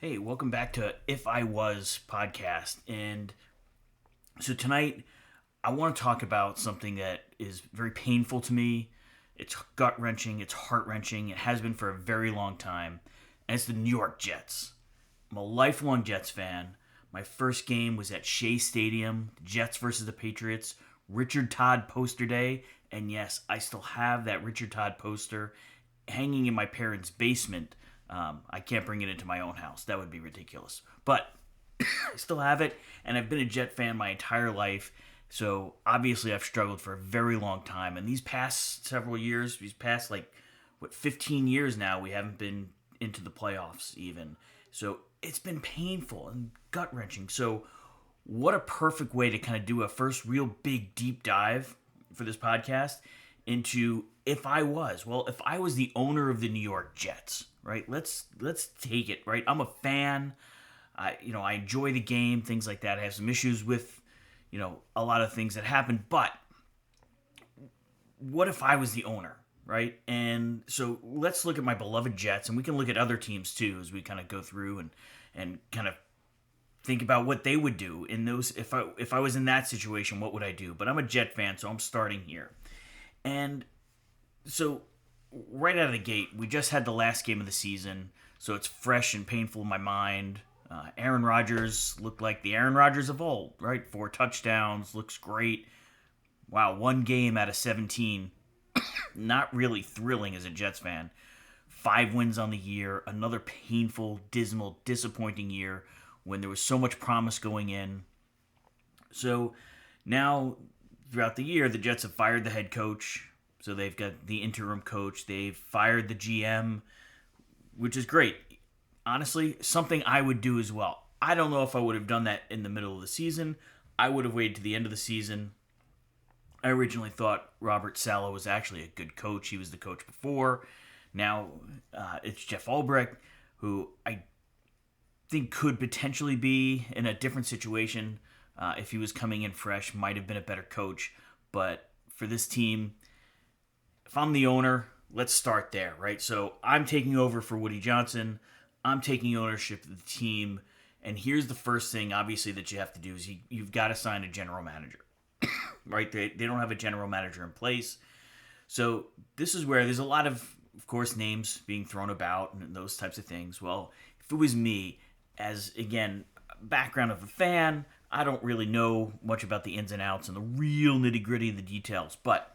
Hey, welcome back to If I Was podcast. And so tonight, I want to talk about something that is very painful to me. It's gut wrenching, it's heart wrenching, it has been for a very long time. And it's the New York Jets. I'm a lifelong Jets fan. My first game was at Shea Stadium, Jets versus the Patriots, Richard Todd poster day. And yes, I still have that Richard Todd poster hanging in my parents' basement. I can't bring it into my own house. That would be ridiculous. But I still have it, and I've been a Jet fan my entire life. So obviously, I've struggled for a very long time. And these past several years, 15 years now, we haven't been into the playoffs even. So it's been painful and gut wrenching. So, what a perfect way to kind of do a first real big deep dive for this podcast into if I was the owner of the New York Jets, right? Let's take it, right? I'm a fan. I enjoy the game, things like that. I have some issues with, a lot of things that happen, but what if I was the owner, right? And so let's look at my beloved Jets, and we can look at other teams too as we kind of go through and kind of think about what they would do in those. If I was in that situation, what would I do? But I'm a Jet fan, so I'm starting here. And so, right out of the gate, we just had the last game of the season, so it's fresh and painful in my mind. Aaron Rodgers looked like the Aaron Rodgers of old, right? 4 touchdowns, looks great. Wow, 1 game out of 17. Not really thrilling as a Jets fan. 5 wins on the year, another painful, dismal, disappointing year when there was so much promise going in. So, now, throughout the year, the Jets have fired the head coach. So they've got the interim coach. They've fired the GM, which is great. Honestly, something I would do as well. I don't know if I would have done that in the middle of the season. I would have waited to the end of the season. I originally thought Robert Saleh was actually a good coach. He was the coach before. Now it's Jeff Ulbrich, who I think could potentially be in a different situation. If he was coming in fresh, might have been a better coach. But for this team, if I'm the owner, let's start there, right? So I'm taking over for Woody Johnson. I'm taking ownership of the team. And here's the first thing, obviously, that you have to do is you've got to sign a general manager, right? They don't have a general manager in place. So this is where there's a lot of course, names being thrown about and those types of things. Well, if it was me, as, again, background of a fan, I don't really know much about the ins and outs and the real nitty-gritty of the details, but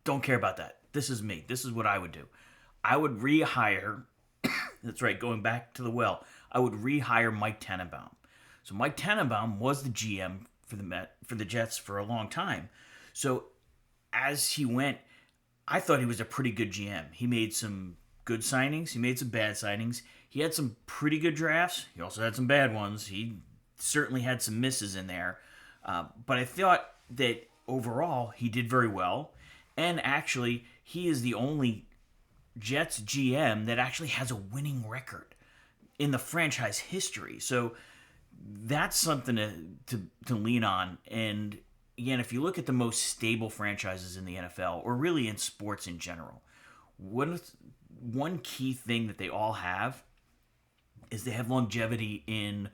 don't care about that. This is me. This is what I would do. I would rehire, that's right, going back to the well, I would rehire Mike Tannenbaum. So Mike Tannenbaum was the GM for the Jets for a long time. So as he went, I thought he was a pretty good GM. He made some good signings. He made some bad signings. He had some pretty good drafts. He also had some bad ones. He certainly had some misses in there. But I thought that overall he did very well. And actually, he is the only Jets GM that actually has a winning record in the franchise history. So that's something to lean on. And again, if you look at the most stable franchises in the NFL, or really in sports in general, one key thing that they all have is they have longevity in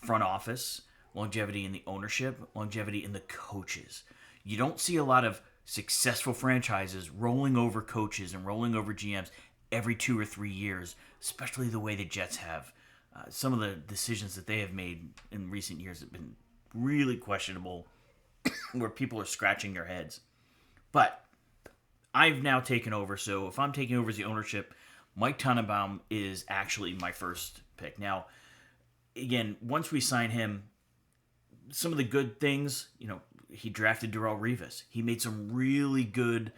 front office, longevity in the ownership, longevity in the coaches. You don't see a lot of successful franchises rolling over coaches and rolling over GMs every 2 or 3 years, especially the way the Jets have. Some of the decisions that they have made in recent years have been really questionable, where people are scratching their heads. But I've now taken over, so if I'm taking over as the ownership, Mike Tannenbaum is actually my first pick. Now, again, once we sign him, some of the good things, he drafted Darrelle Revis. He made some really good.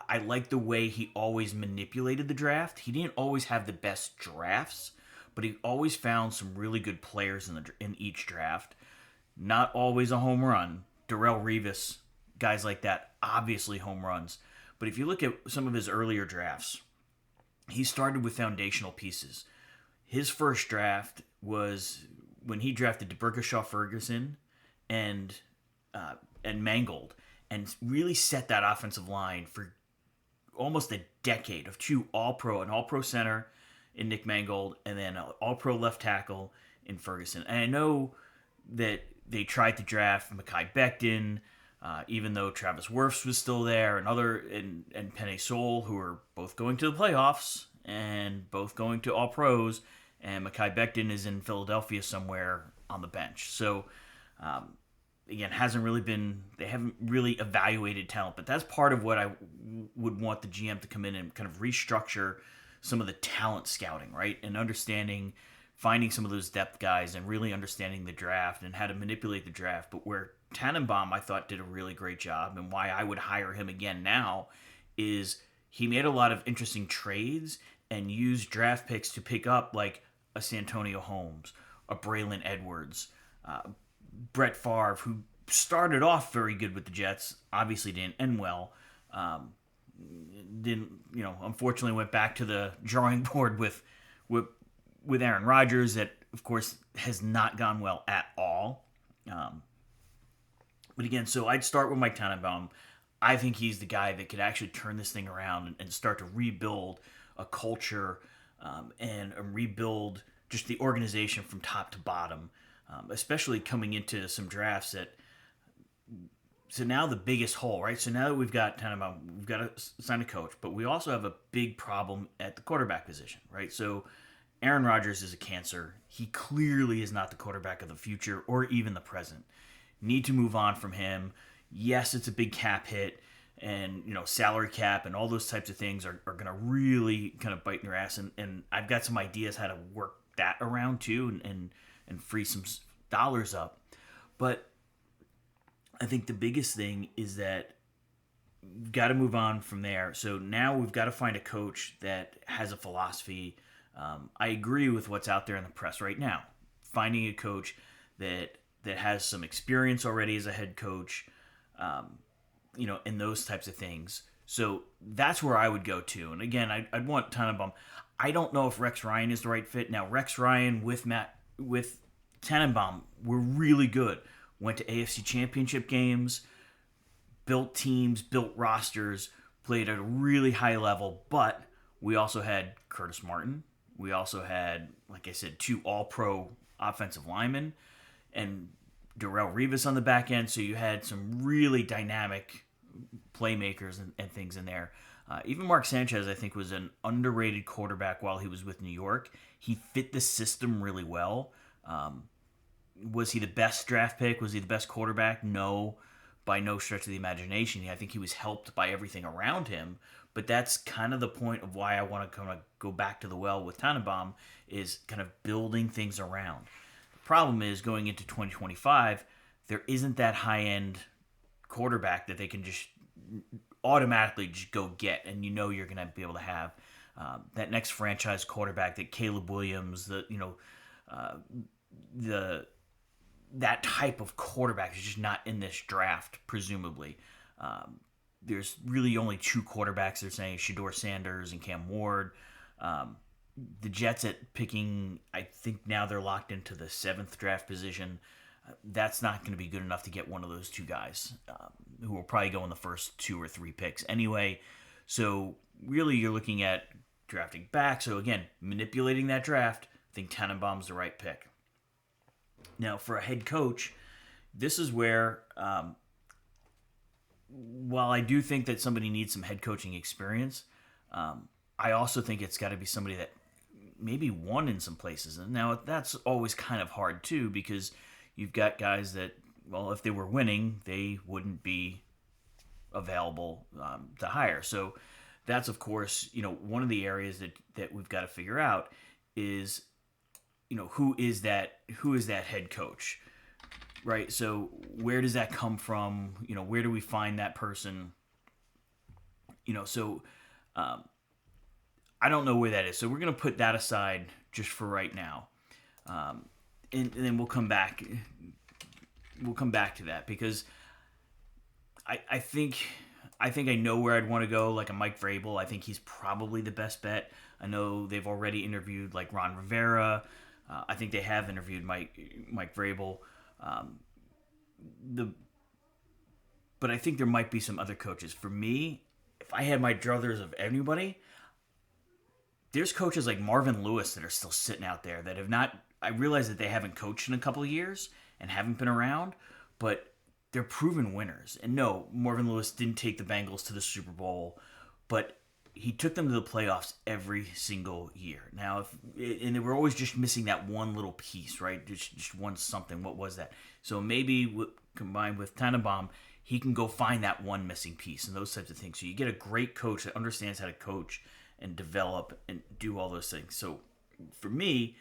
I like the way he always manipulated the draft. He didn't always have the best drafts, but he always found some really good players in each draft. Not always a home run. Darrelle Revis, guys like that, obviously home runs. But if you look at some of his earlier drafts, he started with foundational pieces. His first draft was when he drafted DeBerkshire Ferguson and Mangold, and really set that offensive line for almost a decade of 2 All-Pro, an All-Pro center in Nick Mangold, and then an all-pro left tackle in Ferguson. And I know that they tried to draft Mekhi Becton, even though Travis Wirfs was still there, and Penei Sewell, who are both going to the playoffs and both going to all pros, and Mekhi Becton is in Philadelphia somewhere on the bench. So again, they haven't really evaluated talent, but that's part of what I would want the GM to come in and kind of restructure some of the talent scouting, right? And finding some of those depth guys and really understanding the draft and how to manipulate the draft. But where Tannenbaum, I thought, did a really great job, and why I would hire him again now, is he made a lot of interesting trades and used draft picks to pick up like a Santonio Holmes, a Braylon Edwards, Brett Favre, who started off very good with the Jets, obviously didn't end well. Unfortunately went back to the drawing board with Aaron Rodgers, that of course has not gone well at all. But again, so I'd start with Mike Tannenbaum. I think he's the guy that could actually turn this thing around and start to rebuild a culture and rebuild just the organization from top to bottom, especially coming into some drafts that. So now the biggest hole, right? So now that we've got Tannenbaum, we've got to sign a coach, but we also have a big problem at the quarterback position, right? So Aaron Rodgers is a cancer. He clearly is not the quarterback of the future or even the present. Need to move on from him. Yes, it's a big cap hit, and salary cap and all those types of things are going to really kind of bite in your ass. And I've got some ideas how to work that around too and free some dollars up. But I think the biggest thing is that we've got to move on from there. So now we've got to find a coach that has a philosophy. I agree with what's out there in the press right now. Finding a coach that has some experience already as a head coach, and those types of things. So that's where I would go to. And again, I'd want Tannenbaum. I don't know if Rex Ryan is the right fit. Now, Rex Ryan with Tannenbaum were really good. Went to AFC Championship games, built teams, built rosters, played at a really high level. But we also had Curtis Martin. We also had, like I said, 2 all-pro offensive linemen and Darrelle Revis on the back end. So you had some really dynamic playmakers and things in there. Even Mark Sanchez, I think, was an underrated quarterback while he was with New York. He fit the system really well. Was he the best draft pick? Was he the best quarterback? No, by no stretch of the imagination. I think he was helped by everything around him. But that's kind of the point of why I want to kind of go back to the well with Tannenbaum, is kind of building things around. The problem is, going into 2025, there isn't that high-end quarterback that they can just automatically just go get, and you're going to be able to have that next franchise quarterback, that Caleb Williams, that type of quarterback is just not in this draft, presumably. There's really only 2 quarterbacks they're saying, Shedeur Sanders and Cam Ward. The Jets at picking, I think now they're locked into the 7th draft position. That's not going to be good enough to get one of those 2 guys who will probably go in the first 2 or 3 picks anyway. So really you're looking at drafting back. So again, manipulating that draft, I think Tannenbaum's the right pick. Now, for a head coach, this is where, while I do think that somebody needs some head coaching experience, I also think it's got to be somebody that maybe won in some places. And now that's always kind of hard too, because you've got guys that, well, if they were winning, they wouldn't be available to hire. So that's, of course, one of the areas that we've got to figure out is, who is that head coach, right? So where does that come from? Where do we find that person? So I don't know where that is. So we're going to put that aside just for right now. And then we'll come back. We'll come back to that, because I think I know where I'd want to go, like a Mike Vrabel. I think he's probably the best bet. I know they've already interviewed like Ron Rivera. I think they have interviewed Mike Vrabel. But I think there might be some other coaches. For me, if I had my druthers of anybody, there's coaches like Marvin Lewis that are still sitting out there that have not. I realize that they haven't coached in a couple of years and haven't been around, but they're proven winners. And no, Marvin Lewis didn't take the Bengals to the Super Bowl, but he took them to the playoffs every single year. Now, and they were always just missing that one little piece, right? Just one something. What was that? So maybe combined with Tannenbaum, he can go find that one missing piece and those types of things. So you get a great coach that understands how to coach and develop and do all those things. So for me,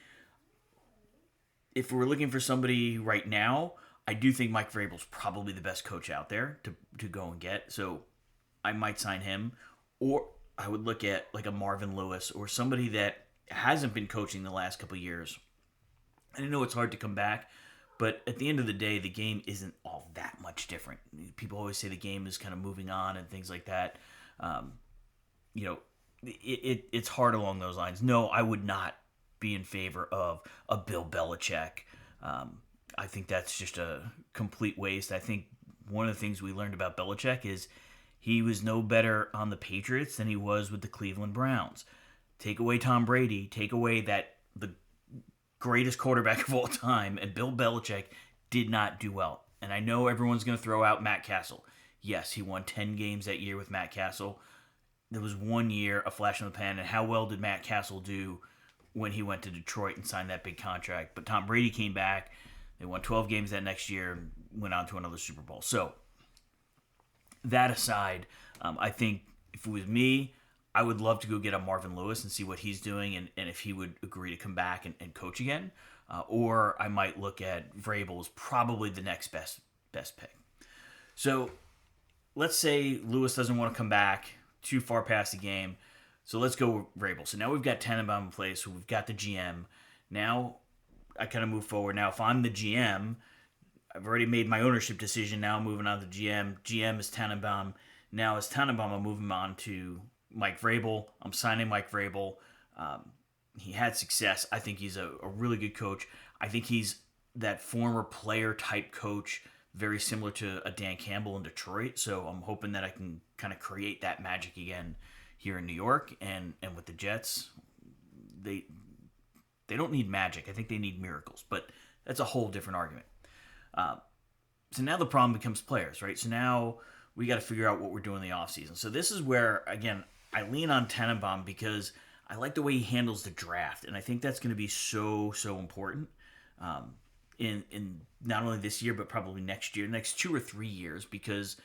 if we're looking for somebody right now, I do think Mike Vrabel's probably the best coach out there to go and get. So I might sign him, or I would look at like a Marvin Lewis or somebody that hasn't been coaching the last couple of years. And I know it's hard to come back, but at the end of the day, the game isn't all that much different. People always say the game is kind of moving on and things like that. You know, it's hard along those lines. No, I would not be in favor of a Bill Belichick. I think that's just a complete waste. I think one of the things we learned about Belichick is he was no better on the Patriots than he was with the Cleveland Browns. Take away Tom Brady, take away the greatest quarterback of all time, and Bill Belichick did not do well. And I know everyone's going to throw out Matt Castle. Yes, he won 10 games that year with Matt Castle. There was 1 year, a flash in the pan, and how well did Matt Castle do when he went to Detroit and signed that big contract? But Tom Brady came back. They won 12 games that next year and went on to another Super Bowl. So, that aside, I think if it was me, I would love to go get a Marvin Lewis and see what he's doing and if he would agree to come back and coach again. Or I might look at Vrabel as probably the next best pick. So, let's say Lewis doesn't want to come back too far past the game. So let's go with Vrabel. So now we've got Tannenbaum in place. So we've got the GM. Now I kind of move forward. Now if I'm the GM, I've already made my ownership decision. Now I'm moving on to the GM. GM is Tannenbaum. Now as Tannenbaum, I'm moving on to Mike Vrabel. I'm signing Mike Vrabel. He had success. I think he's a really good coach. I think he's that former player type coach, very similar to a Dan Campbell in Detroit. So I'm hoping that I can kind of create that magic again here in New York and with the Jets. They don't need magic. I think they need miracles, but that's a whole different argument. So now the problem becomes players, right? So now we got to figure out what we're doing in the offseason. So this is where, again, I lean on Tannenbaum because I like the way he handles the draft, and I think that's going to be so important in not only this year, but probably next year, next 2 or 3 years, because,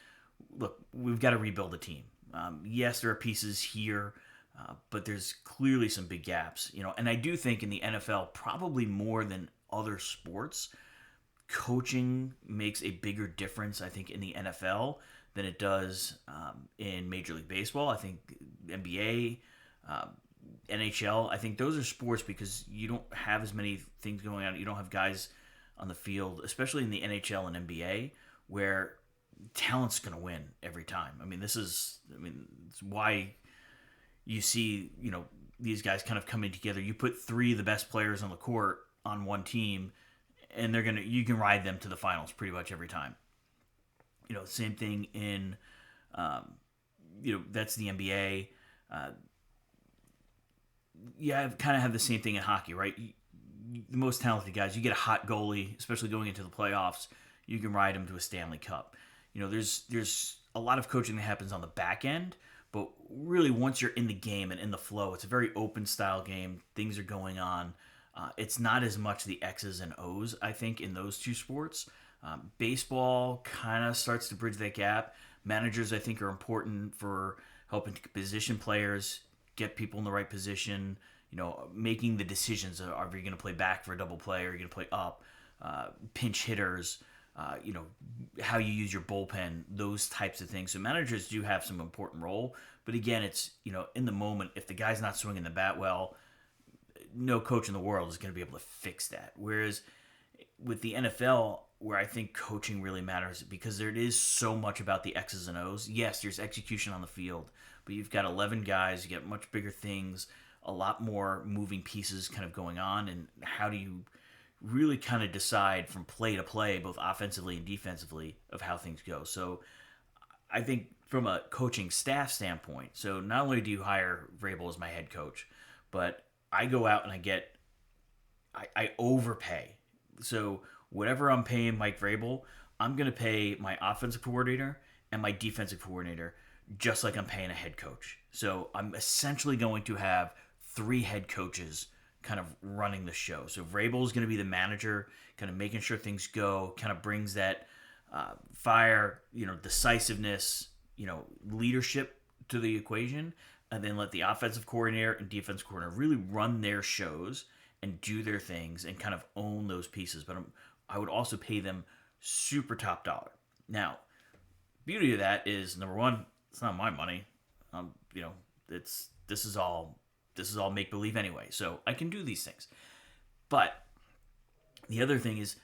look, we've got to rebuild the team. Yes, there are pieces here, but there's clearly some big gaps, and I do think in the NFL, probably more than other sports, coaching makes a bigger difference, I think, in the NFL than it does in Major League Baseball. I think NBA, NHL, I think those are sports because you don't have as many things going on. You don't have guys on the field, especially in the NHL and NBA, where talent's going to win every time. It's why you see, these guys kind of coming together. You put 3 of the best players on the court on one team, and you can ride them to the finals pretty much every time. Same thing in, that's the NBA. I kind of have the same thing in hockey, right? The most talented guys, you get a hot goalie, especially going into the playoffs, you can ride him to a Stanley Cup. There's a lot of coaching that happens on the back end, but really once you're in the game and in the flow, it's a very open style game. Things are going on. It's not as much the X's and O's, I think, in those two sports. Baseball kind of starts to bridge that gap. Managers, I think, are important for helping to position players, get people in the right position, making the decisions. Are you going to play back for a double play? Are you going to play up? Pinch hitters, how you use your bullpen, those types of things. So managers do have some important role. But again, it's, in the moment, if the guy's not swinging the bat well, no coach in the world is going to be able to fix that. Whereas with the NFL, where I think coaching really matters, because there is so much about the X's and O's. Yes, there's execution on the field, but you've got 11 guys, you get much bigger things, a lot more moving pieces kind of going on, and how do you really kind of decide from play to play, both offensively and defensively, of how things go. So I think from a coaching staff standpoint, so not only do you hire Vrabel as my head coach, but I go out and I overpay. So whatever I'm paying Mike Vrabel, I'm going to pay my offensive coordinator and my defensive coordinator just like I'm paying a head coach. So I'm essentially going to have three head coaches kind of running the show. So Vrabel is going to be the manager, kind of making sure things go, kind of brings that fire, decisiveness, leadership to the equation, and then let the offensive coordinator and defensive coordinator really run their shows and do their things and kind of own those pieces. But I would also pay them super top dollar. Now, beauty of that is, number one, it's not my money. This is all make believe anyway. So I can do these things. But the other thing is,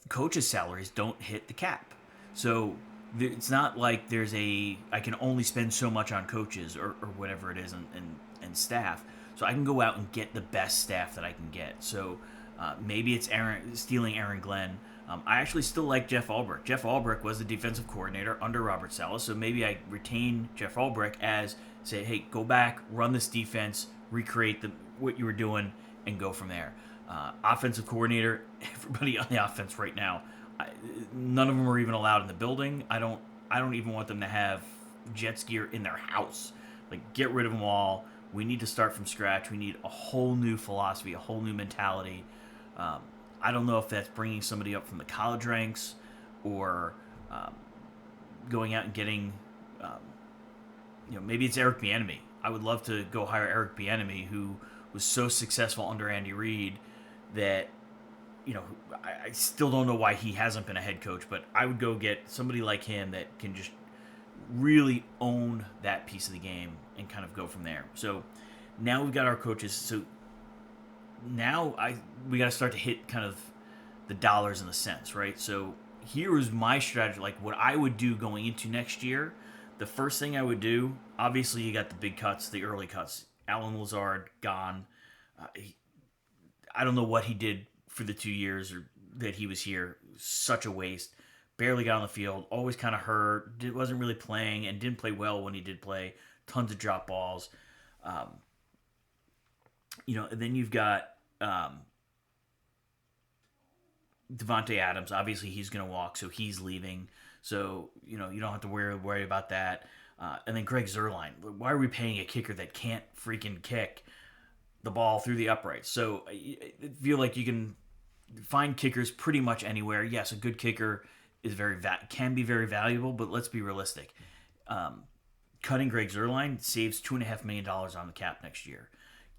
coaches' salaries don't hit the cap. So it's not like I can only spend so much on coaches or whatever it is and staff. So I can go out and get the best staff that I can get. So maybe it's stealing Aaron Glenn. I actually still like Jeff Ulbrich. Jeff Ulbrich was the defensive coordinator under Robert Saleh. So maybe I retain Jeff Ulbrich as, say, hey, go back, run this defense, recreate what you were doing, and go from there. Offensive coordinator, everybody on the offense right now, none of them are even allowed in the building. I don't even want them to have Jets gear in their house. Like, get rid of them all. We need to start from scratch. We need a whole new philosophy, a whole new mentality. I don't know if that's bringing somebody up from the college ranks or going out and getting, maybe it's Eric Bieniemy. I would love to go hire Eric Bieniemy, who was so successful under Andy Reid that, I still don't know why he hasn't been a head coach, but I would go get somebody like him that can just really own that piece of the game and kind of go from there. So now we've got our coaches. So now we got to start to hit kind of the dollars and the cents, right? So here is my strategy, like what I would do going into next year. The first thing I would do, obviously you got the big cuts, the early cuts. Allen Lazard gone. I don't know what he did for the 2 years that he was here. Such a waste. Barely got on the field. Always kind of hurt. Wasn't really playing and didn't play well when he did play. Tons of drop balls. And then you've got Devontae Adams. Obviously, he's going to walk, so he's leaving. So, you don't have to worry about that. And then Greg Zuerlein. Why are we paying a kicker that can't freaking kick the ball through the uprights? So I feel like you can find kickers pretty much anywhere. Yes, a good kicker is can be very valuable, but let's be realistic. Cutting Greg Zuerlein saves $2.5 million on the cap next year.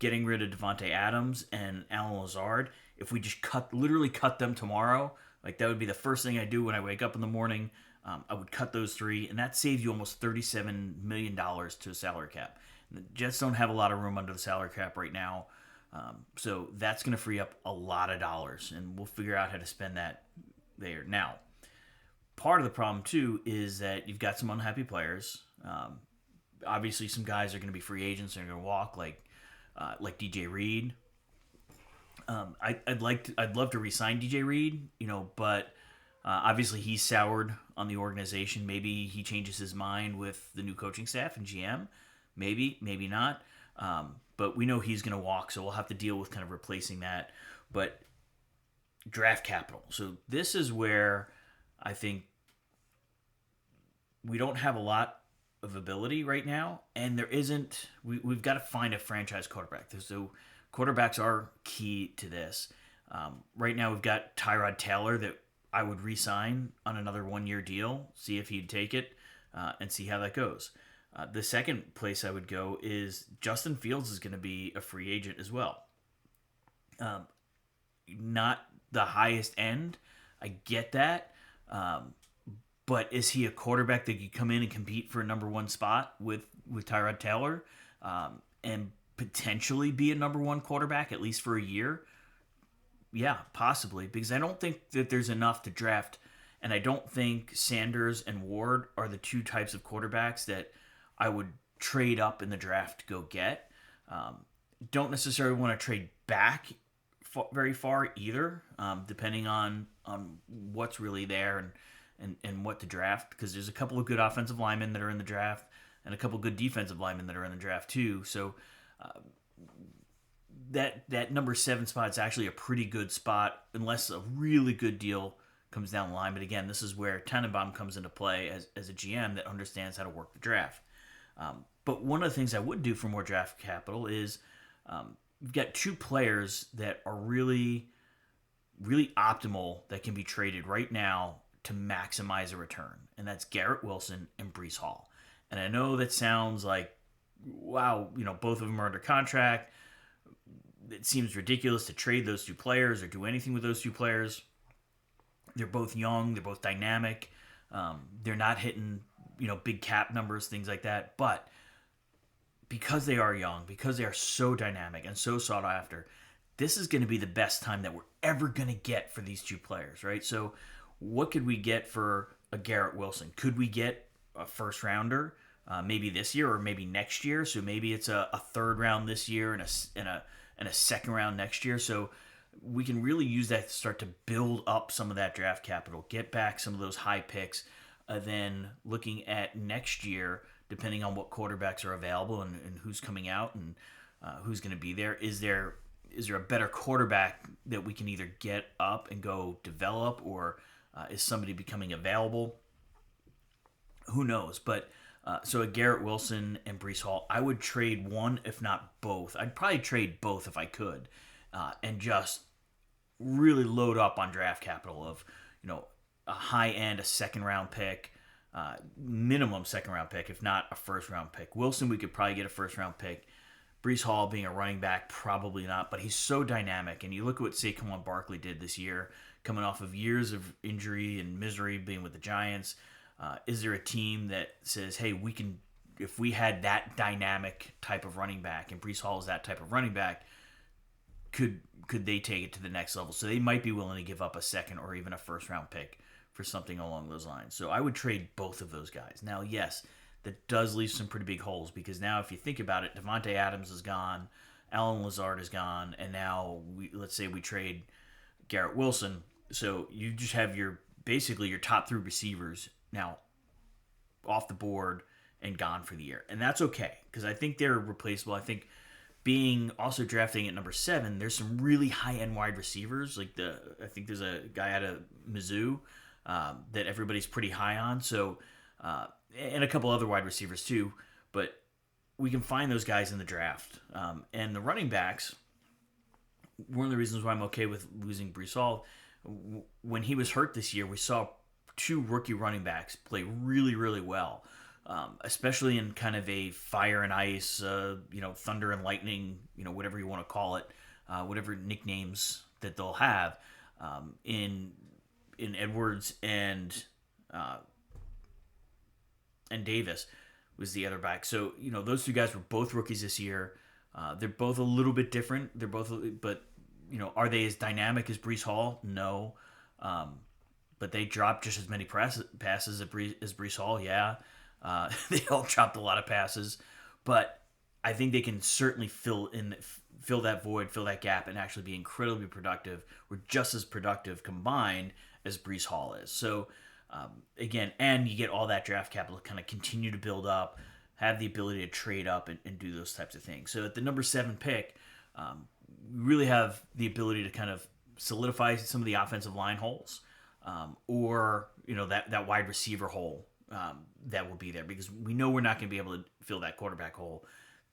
Getting rid of Devontae Adams and Allen Lazard, if we just literally cut them tomorrow, like that would be the first thing I do when I wake up in the morning. I would cut those three, and that saves you almost $37 million to a salary cap. The Jets don't have a lot of room under the salary cap right now, so that's going to free up a lot of dollars, and we'll figure out how to spend that there. Now, part of the problem, too, is that you've got some unhappy players. Obviously, some guys are going to be free agents and are going to walk, like DJ Reed. I'd love to re-sign DJ Reed, but obviously he's soured on the organization. Maybe he changes his mind with the new coaching staff and GM. Maybe not. But we know he's going to walk, so we'll have to deal with kind of replacing that. But draft capital. So this is where I think we don't have a lot of ability right now, and there isn't. We've got to find a franchise quarterback. So quarterbacks are key to this. Right now, we've got Tyrod Taylor that I would re-sign on another 1-year deal, see if he'd take it, and see how that goes. The second place I would go is Justin Fields is going to be a free agent as well. Not the highest end. I get that. But is he a quarterback that could come in and compete for a number one spot with Tyrod Taylor and potentially be a number one quarterback, at least for a year? Yeah, possibly. Because I don't think that there's enough to draft. And I don't think Sanders and Ward are the two types of quarterbacks that I would trade up in the draft to go get. Don't necessarily want to trade back very far either, depending on what's really there and what to draft, because there's a couple of good offensive linemen that are in the draft and a couple of good defensive linemen that are in the draft too. So that number 7 spot is actually a pretty good spot unless a really good deal comes down the line. But again, this is where Tannenbaum comes into play as a GM that understands how to work the draft. But one of the things I would do for more draft capital is we've got 2 players that are really, really optimal that can be traded right now to maximize a return, and that's Garrett Wilson and Breece Hall. And I know that sounds like, wow, both of them are under contract. It seems ridiculous to trade those 2 players or do anything with those 2 players. They're both young. They're both dynamic. They're not hitting, big cap numbers, things like that. But because they are young, because they are so dynamic and so sought after, this is going to be the best time that we're ever going to get for these 2 players, right? So what could we get for a Garrett Wilson? Could we get a first rounder maybe this year or maybe next year? So maybe it's a third round this year and a second round next year. So we can really use that to start to build up some of that draft capital, get back some of those high picks. Then looking at next year, depending on what quarterbacks are available and who's coming out and who's going to be there, is there a better quarterback that we can either get up and go develop, or is somebody becoming available? Who knows? But so a Garrett Wilson and Breece Hall, I would trade one, if not both. I'd probably trade both if I could, and just really load up on draft capital of, a high end, a second round pick, minimum second round pick, if not a first round pick. Wilson, we could probably get a first round pick. Breece Hall being a running back, probably not, but he's so dynamic. And you look at what Saquon Barkley did this year, coming off of years of injury and misery being with the Giants. Is there a team that says, hey, we can, if we had that dynamic type of running back, and Breece Hall is that type of running back, could they take it to the next level? So they might be willing to give up a second or even a first round pick for something along those lines. So I would trade both of those guys. Now, yes, that does leave some pretty big holes, because now if you think about it, Devontae Adams is gone, Allen Lazard is gone, and now let's say we trade Garrett Wilson. So you just have basically your top 3 receivers now off the board and gone for the year. And that's okay, because I think they're replaceable. I think being also drafting at number 7, there's some really high-end wide receivers. I think there's a guy out of Mizzou that everybody's pretty high on. So, and a couple other wide receivers too. But we can find those guys in the draft. And the running backs, one of the reasons why I'm okay with losing Breece Hall, when he was hurt this year, we saw 2 rookie running backs play really, really well. Especially in kind of a fire and ice, thunder and lightning, whatever you want to call it, whatever nicknames that they'll have, in Edwards and Davis was the other back. So those 2 guys were both rookies this year. They're both a little bit different. They're both, but are they as dynamic as Breece Hall? No. But they dropped just as many passes as Breece Hall. Yeah. They all dropped a lot of passes, but I think they can certainly fill that void, fill that gap, and actually be incredibly productive, or just as productive combined as Breece Hall is. So, again, and you get all that draft capital to kind of continue to build up, have the ability to trade up and do those types of things. So at the number 7 pick, we really have the ability to kind of solidify some of the offensive line holes, or that wide receiver hole. That will be there, because we know we're not going to be able to fill that quarterback hole.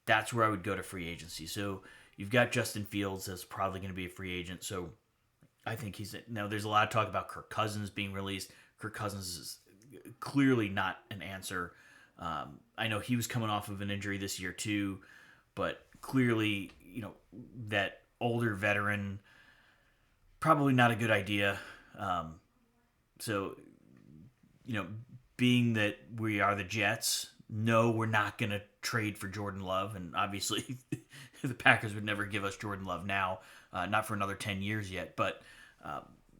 That's where I would go to free agency. So you've got Justin Fields that's probably going to be a free agent. So I think now there's a lot of talk about Kirk Cousins being released. Kirk Cousins is clearly not an answer. I know he was coming off of an injury this year too, but clearly, that older veteran, probably not a good idea. So, being that we are the Jets, no, we're not going to trade for Jordan Love. And obviously, the Packers would never give us Jordan Love now, not for another 10 years yet. But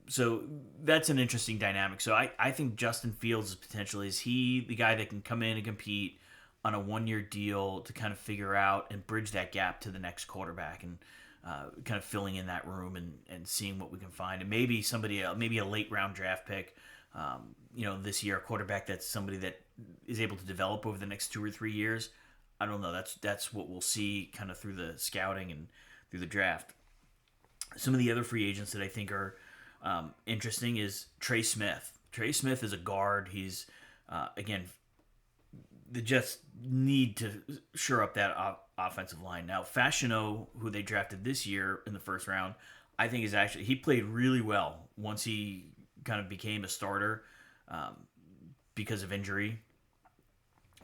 so that's an interesting dynamic. So I think Justin Fields is potentially, is he the guy that can come in and compete on a 1-year deal to kind of figure out and bridge that gap to the next quarterback, and kind of filling in that room and seeing what we can find. And maybe maybe a late round draft pick, this year, a quarterback that's somebody that is able to develop over the next 2 or 3 years. I don't know. That's what we'll see kind of through the scouting and through the draft. Some of the other free agents that I think are interesting is Trey Smith. Trey Smith is a guard. He's again, the Jets need to shore up that offensive line. Now, Fashiono, who they drafted this year in the first round, I think he played really well once he kind of became a starter because of injury.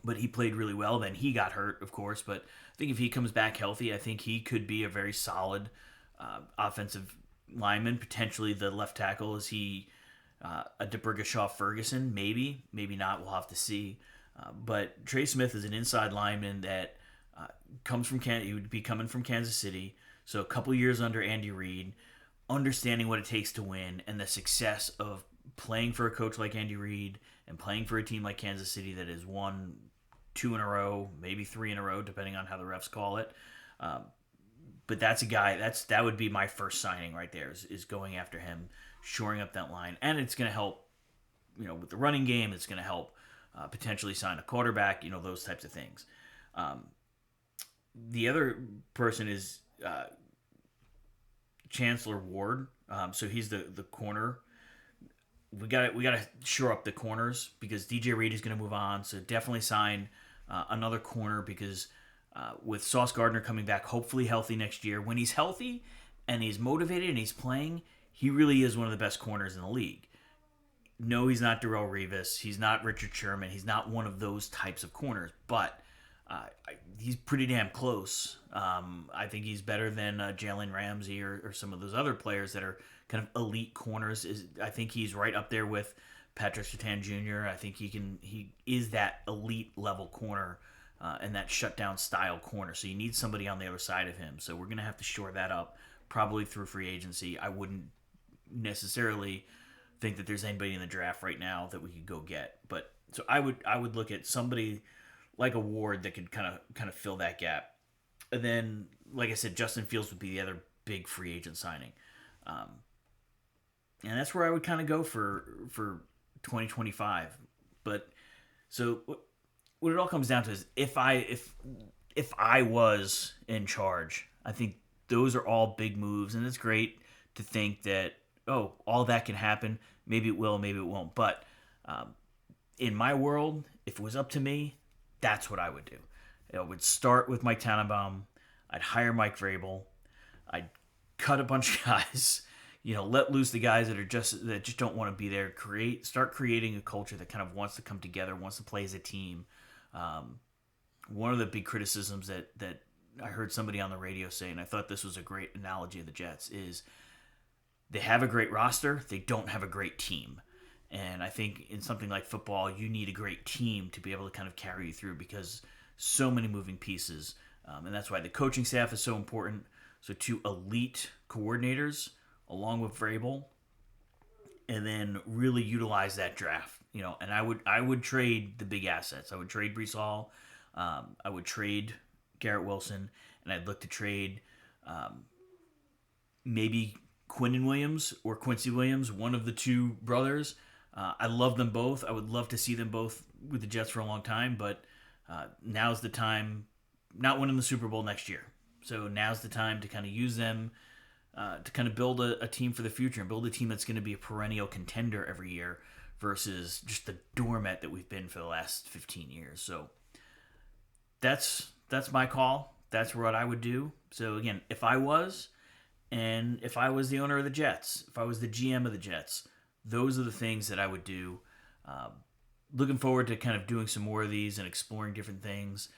But he played really well. Then he got hurt, of course. But I think if he comes back healthy, I think he could be a very solid offensive lineman. Potentially the left tackle. Is he a DeBergashaw Ferguson? Maybe not. We'll have to see. But Trey Smith is an inside lineman that comes from He would be coming from Kansas City, so a couple years under Andy Reid, understanding what it takes to win and the success of playing for a coach like Andy Reid and playing for a team like Kansas City that has won 2 in a row, maybe 3 in a row, depending on how the refs call it. But that's a guy that would be my first signing right there is going after him, shoring up that line, and it's going to help, with the running game. It's going to help. Potentially sign a quarterback, those types of things. The other person is Chancellor Ward. So he's the corner. We got to shore up the corners because DJ Reed is going to move on. So definitely sign another corner because with Sauce Gardner coming back, hopefully healthy next year. When he's healthy and he's motivated and he's playing, he really is one of the best corners in the league. No, he's not Darrelle Revis. He's not Richard Sherman. He's not one of those types of corners, but he's pretty damn close. I think he's better than Jalen Ramsey or some of those other players that are kind of elite corners. I think he's right up there with Patrick Surtain Jr. I think he is that elite level corner and that shutdown style corner. So you need somebody on the other side of him. So we're going to have to shore that up probably through free agency. I wouldn't necessarily think that there's anybody in the draft right now that we could go get, but so I would look at somebody like a Ward that could kind of fill that gap, and then like I said, Justin Fields would be the other big free agent signing, and that's where I would kind of go for 2025. But so what it all comes down to is if I was in charge, I think those are all big moves, and it's great to think that all that can happen. Maybe it will, maybe it won't. But in my world, if it was up to me, that's what I would do. I would start with Mike Tannenbaum. I'd hire Mike Vrabel. I'd cut a bunch of guys. Let loose the guys that just don't want to be there. Start creating a culture that kind of wants to come together, wants to play as a team. One of the big criticisms that I heard somebody on the radio say, and I thought this was a great analogy of the Jets, is they have a great roster, they don't have a great team. And I think in something like football, you need a great team to be able to kind of carry you through because so many moving pieces. And that's why the coaching staff is so important. So 2 elite coordinators along with Vrabel, and then really utilize that draft. And I would trade the big assets. I would trade Breece Hall. I would trade Garrett Wilson, and I'd look to trade maybe Quinnen Williams or Quincy Williams, one of the 2 brothers. I love them both. I would love to see them both with the Jets for a long time, but now's the time, not winning the Super Bowl next year. So now's the time to kind of use them to kind of build a team for the future and build a team that's going to be a perennial contender every year versus just the doormat that we've been for the last 15 years. So that's my call. That's what I would do. So again, if I was the owner of the Jets, if I was the GM of the Jets, those are the things that I would do. Looking forward to kind of doing some more of these and exploring different things.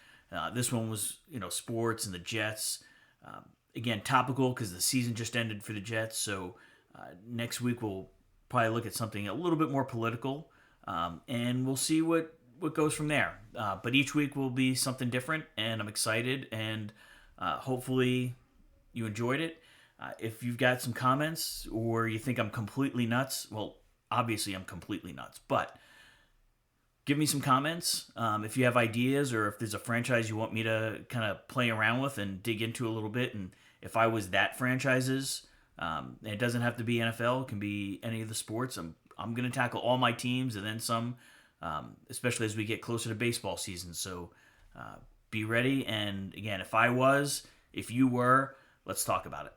This one was, sports and the Jets. Again, topical because the season just ended for the Jets. So next week we'll probably look at something a little bit more political, and we'll see what goes from there. But each week will be something different, and I'm excited, and hopefully you enjoyed it. If you've got some comments or you think I'm completely nuts, well, obviously I'm completely nuts, but give me some comments. If you have ideas or if there's a franchise you want me to kind of play around with and dig into a little bit, and if I was that franchise's, it doesn't have to be NFL, it can be any of the sports. I'm going to tackle all my teams and then some, especially as we get closer to baseball season. So be ready. And again, if you were, Let's talk about it.